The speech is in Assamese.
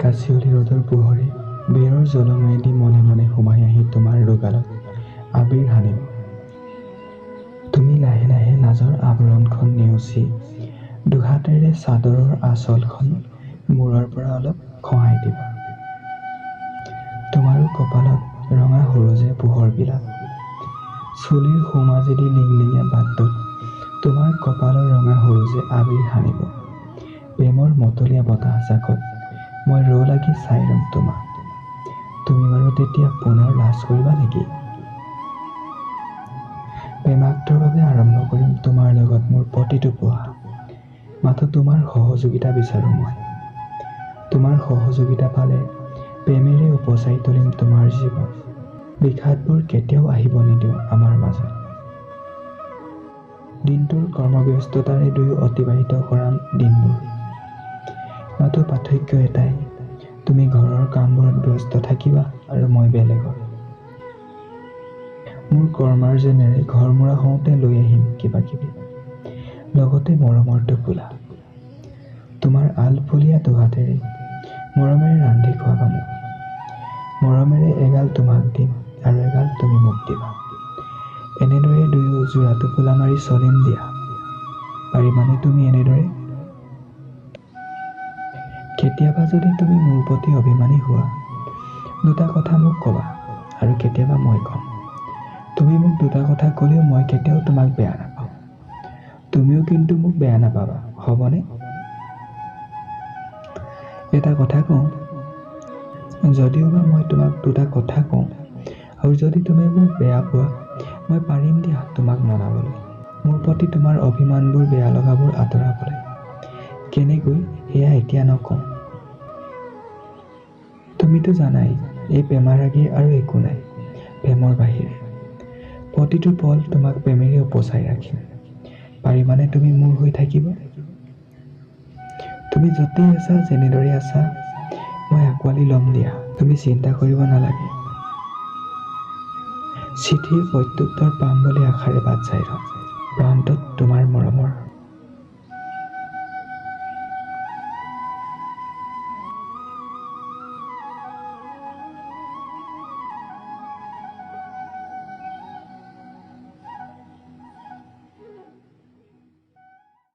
কাচিয়লি ৰ'দৰ পোহৰে বেৰৰ জলঙেদি মনে মনে সোমাই আহি তোমাৰ দুগালত আবিৰ সানিব। তুমি লাহে লাহে লাজৰ আৱৰণখন নেওচি দুহাতেৰে চাদৰৰ আঁচলখন মূৰৰ পৰা অলপ খহাই দিবা। তোমাৰো কপালত ৰঙা সৰুজে পোহৰ বিলাব। চুলিৰ সোঁমাজেদি লিংলিঙীয়া বাটটোত তোমাৰ কপালৰ ৰঙা সৰুজে আবিৰ সানিব। প্ৰেমৰ মতলীয়া বতাহজাকত মই ৰ লাগি চাই ৰম তোমাক। তুমি বাৰু তেতিয়া পুনৰ লাজ কৰিবা নেকি? প্ৰেমাক্তৰ বাবে আৰম্ভ কৰিম তোমাৰ লগত মোৰ প্ৰতিটো পোৱা। মাথো তোমাৰ সহযোগিতা বিচাৰো মই। তোমাৰ সহযোগিতা পালে প্ৰেমেৰে উপচাই তুলিম তোমাৰ জীৱন। বিষাদবোৰ কেতিয়াও আহিব নিদিওঁ আমাৰ মাজত। দিনটোৰ কৰ্মব্যস্ততাৰে দুয়ো অতিবাহিত কৰা দিনবোৰ। মাথো পাৰ্থক্য এটাই, তুমি ঘৰৰ কামবোৰত ব্যস্ত থাকিবা আৰু মই বেলেগত। মোৰ কৰ্মাৰ্জনেৰে ঘৰমুৰা হওঁতে লৈ আহিম কিবা কিবি, লগতে মৰমৰ টোপোলা। তোমাৰ আলফুলীয়া দুহাতেৰে মৰমেৰে ৰান্ধি খুৱাবা মোক। মৰমেৰে এগাল তোমাক দিম আৰু এগাল তুমি মোক দিবা। এনেদৰে দুয়ো যোৰা টোপোলা মাৰি চলিম দিয়া। পাৰিবানে তুমি এনেদৰে? কেতিয়াবা যদি তুমি মোৰ প্ৰতি অভিমানী হোৱা, দুটা কথা মোক ক'বা আৰু কেতিয়াবা মই ক'ম। তুমি মোক দুটা কথা ক'লেও মই কেতিয়াও তোমাক বেয়া নাপাওঁ। তুমিও কিন্তু মোক বেয়া নাপাবা, হ'বনে? এটা কথা কওঁ, যদিওবা মই তোমাক দুটা কথা কওঁ আৰু যদি তুমি মোক বেয়া পোৱা, মই পাৰিম দিয়া তোমাক মনাবলৈ। মোৰ প্ৰতি তোমাৰ অভিমানবোৰ বেয়া লগাবোৰ আঁতৰাবলৈ। কেনেকৈ সেয়া এতিয়া নকওঁ। তুমিতো জানাই এই প্ৰেমাৰাগীৰ আৰু একো নাই প্ৰেমৰ বাহিৰে। প্ৰতিটো পল তোমাক প্ৰেমেৰে উপচাই ৰাখিম। পাৰিবানে তুমি মোৰ হৈ থাকিব? তুমি য'তেই আছা, যেনেদৰে আছা, মই আঁকোৱালি ল'ম দিয়া। তুমি চিন্তা কৰিব নালাগে। চিঠিৰ প্ৰত্যুত্তৰ পাম বুলি আশাৰে বাট চাই ৰ'ম। প্ৰান্তত তোমাৰ মৰমৰ